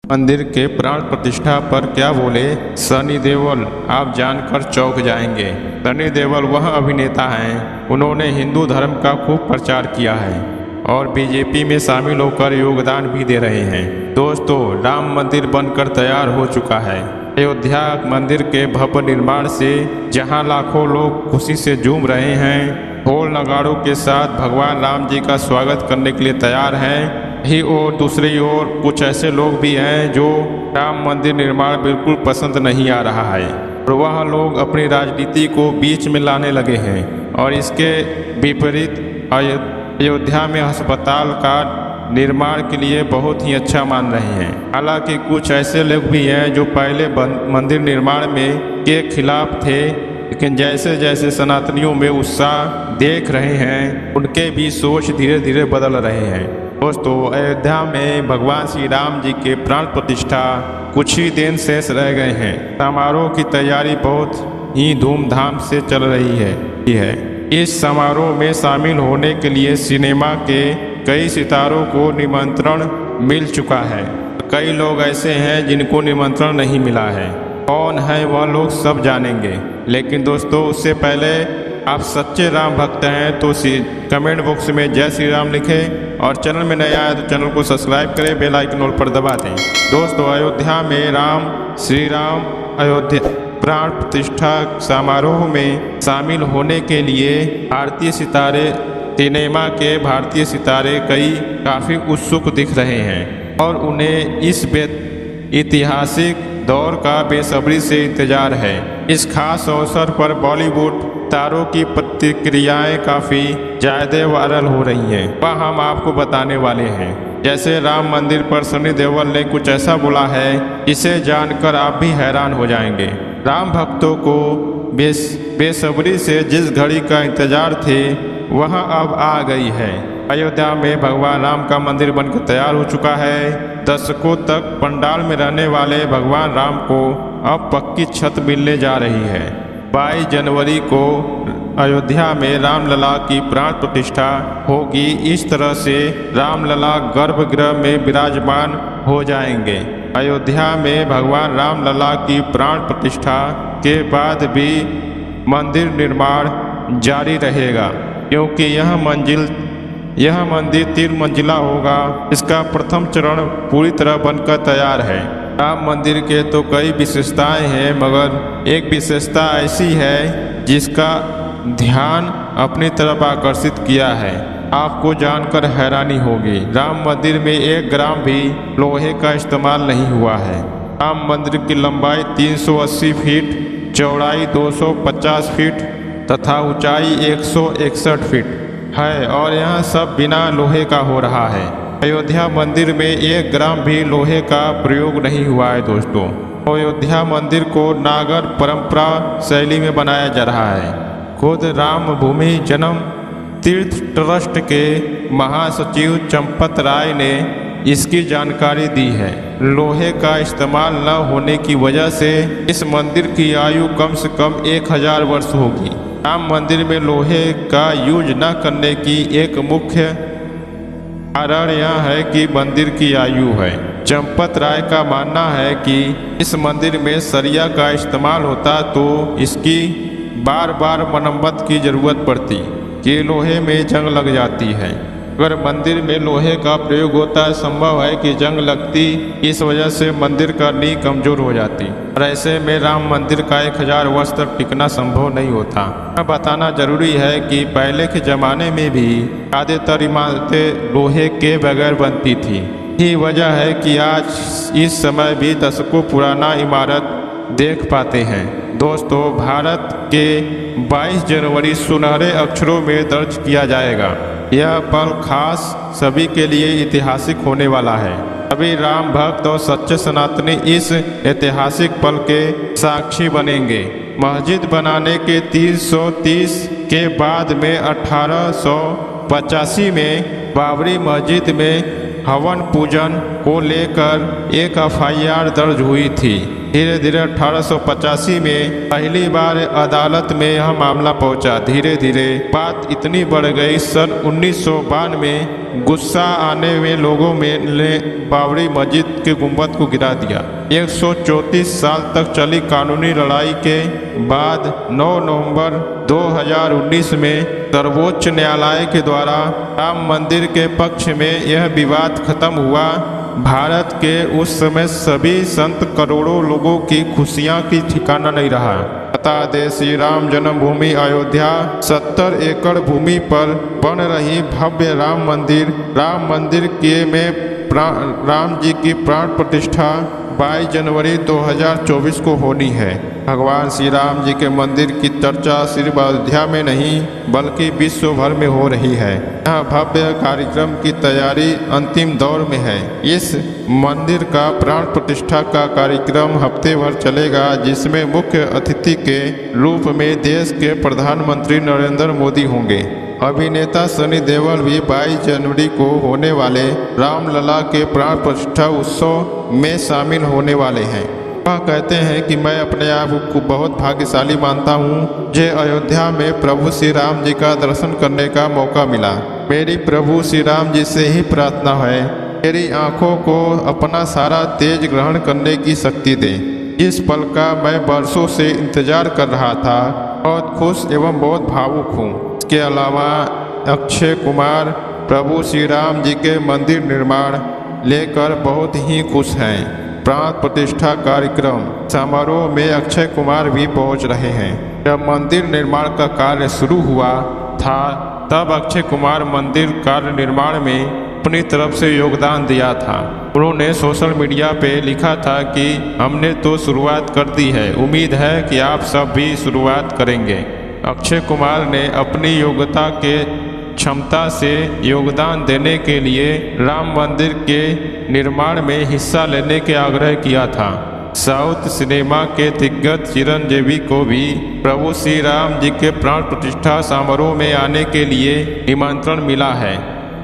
मंदिर के प्राण प्रतिष्ठा पर क्या बोले सनी देओल, आप जानकर चौंक जाएंगे। सनी देओल वह अभिनेता हैं, उन्होंने हिंदू धर्म का खूब प्रचार किया है और बीजेपी में शामिल होकर योगदान भी दे रहे हैं। दोस्तों, राम मंदिर बनकर तैयार हो चुका है। अयोध्या मंदिर के भव्य निर्माण से जहां लाखों लोग खुशी से झूम रहे हैं, ढोल नगाड़ों के साथ भगवान राम जी का स्वागत करने के लिए तैयार हैं, ही और दूसरी ओर कुछ ऐसे लोग भी हैं जो राम मंदिर निर्माण बिल्कुल पसंद नहीं आ रहा है और वह लोग अपनी राजनीति को बीच में लाने लगे हैं और इसके विपरीत अयोध्या में अस्पताल का निर्माण के लिए बहुत ही अच्छा मान रहे हैं। हालांकि कुछ ऐसे लोग भी हैं जो पहले मंदिर निर्माण में के खिलाफ थे, लेकिन जैसे जैसे सनातनियों में उत्साह देख रहे हैं, उनके भी सोच धीरे धीरे बदल रहे हैं। दोस्तों, अयोध्या में भगवान श्री राम जी के प्राण प्रतिष्ठा कुछ ही दिन शेष रह गए हैं। समारोह की तैयारी बहुत ही धूमधाम से चल रही है। इस समारोह में शामिल होने के लिए सिनेमा के कई सितारों को निमंत्रण मिल चुका है। कई लोग ऐसे हैं जिनको निमंत्रण नहीं मिला है। कौन है वह लोग सब जानेंगे, लेकिन दोस्तों उससे पहले आप सच्चे राम भक्त हैं तो कमेंट बॉक्स में जय श्री राम लिखें और चैनल में नया आया तो चैनल को सब्सक्राइब करें, बेल आइकन ऑल पर दबा दें। दोस्तों, अयोध्या में श्री राम अयोध्या प्राण प्रतिष्ठा समारोह में शामिल होने के लिए भारतीय सितारे सिनेमा के भारतीय सितारे काफ़ी उत्सुक दिख रहे हैं और उन्हें इस ऐतिहासिक दौर का बेसब्री से इंतजार है। इस खास अवसर पर बॉलीवुड तारों की प्रतिक्रियाएं काफ़ी ज़्यादा वायरल हो रही हैं, वह हम आपको बताने वाले हैं। जैसे राम मंदिर पर सनी देओल ने कुछ ऐसा बोला है, इसे जानकर आप भी हैरान हो जाएंगे। राम भक्तों को बेसब्री से जिस घड़ी का इंतजार थे वह अब आ गई है। अयोध्या में भगवान राम का मंदिर बनकर तैयार हो चुका है। दशकों तक पंडाल में रहने वाले भगवान राम को अब पक्की छत मिलने जा रही है। 22 जनवरी को अयोध्या में रामलला की प्राण प्रतिष्ठा होगी। इस तरह से रामलला गर्भगृह में विराजमान हो जाएंगे। अयोध्या में भगवान रामलला की प्राण प्रतिष्ठा के बाद भी मंदिर निर्माण जारी रहेगा, क्योंकि यह मंदिर 3 मंजिला होगा। इसका प्रथम चरण पूरी तरह बनकर तैयार है। राम मंदिर के तो कई विशेषताएं हैं, मगर एक विशेषता ऐसी है जिसका ध्यान अपनी तरफ आकर्षित किया है। आपको जानकर हैरानी होगी, राम मंदिर में 1 ग्राम भी लोहे का इस्तेमाल नहीं हुआ है। राम मंदिर की लंबाई 380 फीट, चौड़ाई 250 फीट तथा ऊंचाई 161 फीट है और यह सब बिना लोहे का हो रहा है। अयोध्या मंदिर में 1 ग्राम भी लोहे का प्रयोग नहीं हुआ है। दोस्तों, अयोध्या मंदिर को नागर परंपरा शैली में बनाया जा रहा है। खुद राम भूमि जन्म तीर्थ ट्रस्ट के महासचिव चंपत राय ने इसकी जानकारी दी है। लोहे का इस्तेमाल न होने की वजह से इस मंदिर की आयु कम से कम 1000 वर्ष होगी। राम मंदिर में लोहे का यूज न करने की एक मुख्य कारण यह है कि मंदिर की आयु है। चंपत राय का मानना है कि इस मंदिर में सरिया का इस्तेमाल होता तो इसकी बार बार मरम्मत की जरूरत पड़ती कि लोहे में जंग लग जाती है। अगर मंदिर में लोहे का प्रयोग होता है, संभव है कि जंग लगती, इस वजह से मंदिर का नींव कमजोर हो जाती और ऐसे में राम मंदिर का 1000 वर्ष तक टिकना संभव नहीं होता। बताना जरूरी है कि पहले के जमाने में भी ज्यादातर इमारतें लोहे के बगैर बनती थी। यही वजह है कि आज इस समय भी दशकों पुराना इमारत देख पाते हैं। दोस्तों, भारत के 22 जनवरी सुनहरे अक्षरों में दर्ज किया जाएगा। यह पल खास सभी के लिए ऐतिहासिक होने वाला है। सभी राम भक्त और सच्चे सनातनी इस ऐतिहासिक पल के साक्षी बनेंगे। मस्जिद बनाने के 330 के बाद में 1885 में बाबरी मस्जिद में हवन पूजन को लेकर एक FIR दर्ज हुई थी। धीरे धीरे 1885 में पहली बार अदालत में यह मामला पहुंचा। धीरे धीरे बात इतनी बढ़ गई, सन 1952 में गुस्सा आने में लोगों ने बाबरी मस्जिद के गुंबद को गिरा दिया। 134 साल तक चली कानूनी लड़ाई के बाद 9 नवंबर 2019 में सर्वोच्च न्यायालय के द्वारा राम मंदिर के पक्ष में यह विवाद खत्म हुआ। भारत के उस समय सभी संत करोड़ों लोगों की खुशियां की ठिकाना नहीं रहा। बता दे, श्री राम जन्मभूमि अयोध्या 70 एकड़ भूमि पर बन रही भव्य राम मंदिर के में राम जी की प्राण प्रतिष्ठा 22 जनवरी 2024 को होनी है। भगवान श्री राम जी के मंदिर की चर्चा सिर्फ अयोध्या में नहीं बल्कि विश्व भर में हो रही है। यह भव्य कार्यक्रम की तैयारी अंतिम दौर में है। इस मंदिर का प्राण प्रतिष्ठा का कार्यक्रम हफ्ते भर चलेगा, जिसमें मुख्य अतिथि के रूप में देश के प्रधानमंत्री नरेंद्र मोदी होंगे। अभिनेता सनी देओल भी 22 जनवरी को होने वाले रामलला के प्राण प्रतिष्ठा उत्सव में शामिल होने वाले हैं। वह कहते हैं कि मैं अपने आप को बहुत भाग्यशाली मानता हूँ, मुझे अयोध्या में प्रभु श्री राम जी का दर्शन करने का मौका मिला। मेरी प्रभु श्री राम जी से ही प्रार्थना है, मेरी आंखों को अपना सारा तेज ग्रहण करने की शक्ति दे। इस पल का मैं बरसों से इंतजार कर रहा था। बहुत खुश एवं बहुत भावुक हूँ। इसके अलावा अक्षय कुमार प्रभु श्री राम जी के मंदिर निर्माण लेकर बहुत ही खुश हैं। प्राण प्रतिष्ठा कार्यक्रम समारोह में अक्षय कुमार भी पहुंच रहे हैं। जब मंदिर निर्माण का कार्य शुरू हुआ था तब अक्षय कुमार मंदिर कार्य निर्माण में अपनी तरफ से योगदान दिया था। उन्होंने सोशल मीडिया पे लिखा था कि हमने तो शुरुआत कर दी है, उम्मीद है कि आप सब भी शुरुआत करेंगे। अक्षय कुमार ने अपनी योग्यता के क्षमता से योगदान देने के लिए राम मंदिर के निर्माण में हिस्सा लेने के आग्रह किया था। साउथ सिनेमा के दिग्गज चिरंजीवी को भी प्रभु श्री राम जी के प्राण प्रतिष्ठा समारोह में आने के लिए निमंत्रण मिला है।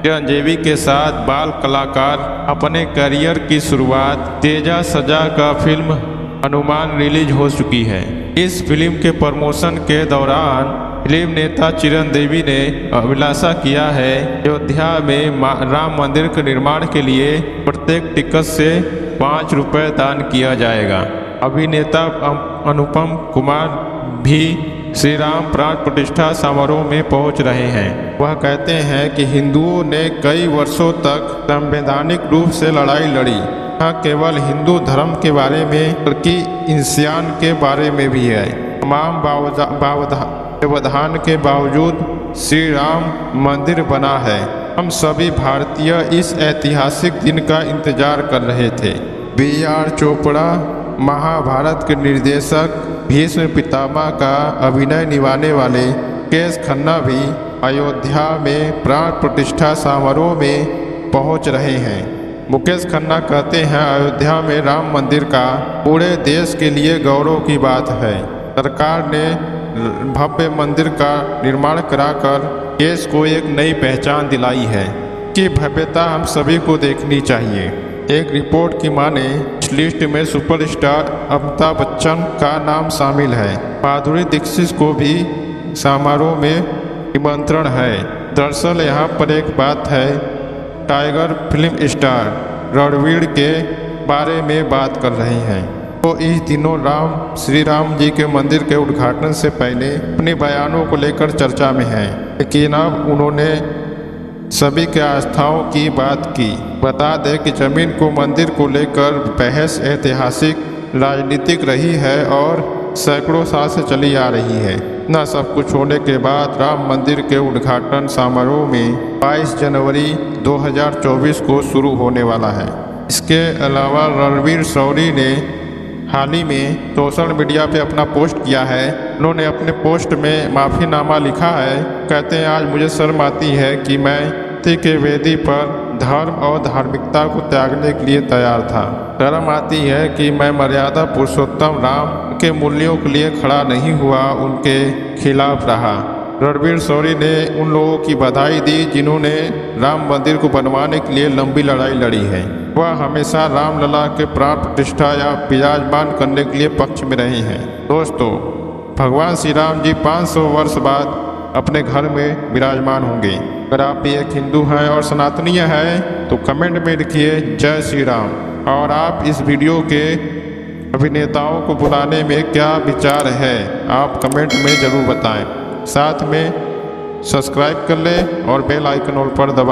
चिरंजीवी के साथ बाल कलाकार अपने करियर की शुरुआत तेजा सजा का फिल्म हनुमान रिलीज हो चुकी है। इस फिल्म के प्रमोशन के दौरान फिल्म नेता चिरंजीवी ने अभिलाषा किया है अयोध्या में राम मंदिर के निर्माण के लिए प्रत्येक टिकट से 5 रुपये दान किया जाएगा। अभिनेता अनुपम कुमार भी श्री राम प्राण प्रतिष्ठा समारोह में पहुंच रहे हैं। वह कहते हैं कि हिंदुओं ने कई वर्षों तक संवैधानिक रूप से लड़ाई लड़ी, न केवल हिंदू धर्म के बारे में बल्कि इंसान के बारे में भी है। तमाम व्यवधान के बावजूद श्री राम मंदिर बना है। हम सभी भारतीय इस ऐतिहासिक दिन का इंतजार कर रहे थे। B.R. चोपड़ा महाभारत के निर्देशक भीष्म पितामह का अभिनय निभाने वाले मुकेश खन्ना भी अयोध्या में प्राण प्रतिष्ठा समारोह में पहुंच रहे हैं। मुकेश खन्ना कहते हैं, अयोध्या में राम मंदिर का पूरे देश के लिए गौरव की बात है। सरकार ने भव्य मंदिर का निर्माण कराकर देश को एक नई पहचान दिलाई है कि भव्यता हम सभी को देखनी चाहिए। एक रिपोर्ट की माने इस लिस्ट में सुपरस्टार अमिताभ बच्चन का नाम शामिल है। माधुरी दीक्षित को भी समारोह में निमंत्रण है। दरअसल यहाँ पर एक बात है, टाइगर फिल्म स्टार रणवीर के बारे में बात कर रहे हैं। तो इस दिनों श्री राम जी के मंदिर के उद्घाटन से पहले अपने बयानों को लेकर चर्चा में हैं, लेकिन अब उन्होंने सभी के आस्थाओं की बात की। बता दें कि जमीन को मंदिर को लेकर बहस ऐतिहासिक राजनीतिक रही है और सैकड़ों साल से चली आ रही है। इतना सब कुछ होने के बाद राम मंदिर के उद्घाटन समारोह में 22 जनवरी 2024 को शुरू होने वाला है। इसके अलावा रणवीर शौरी ने हाल ही में सोशल मीडिया पे अपना पोस्ट किया है। उन्होंने अपने पोस्ट में माफ़ीनामा लिखा है। कहते हैं, आज मुझे शर्म आती है कि मैं सत्य के वेदी पर धर्म और धार्मिकता को त्यागने के लिए तैयार था। शर्म आती है कि मैं मर्यादा पुरुषोत्तम राम के मूल्यों के लिए खड़ा नहीं हुआ, उनके खिलाफ रहा। रणवीर शौरी ने उन लोगों की बधाई दी जिन्होंने राम मंदिर को बनवाने के लिए लंबी लड़ाई लड़ी है। वह हमेशा रामलला के प्राण प्रतिष्ठा या विराजमान करने के लिए पक्ष में रहे हैं। दोस्तों, भगवान श्री राम जी 500 वर्ष बाद अपने घर में विराजमान होंगे। अगर आप भी एक हिंदू हैं और सनातनीय हैं तो कमेंट में लिखिए जय श्री राम। और आप इस वीडियो के अभिनेताओं को बुलाने में क्या विचार है, आप कमेंट में ज़रूर बताएं। साथ में सब्सक्राइब कर लें और बेल आइकन ऑल पर दबाएं।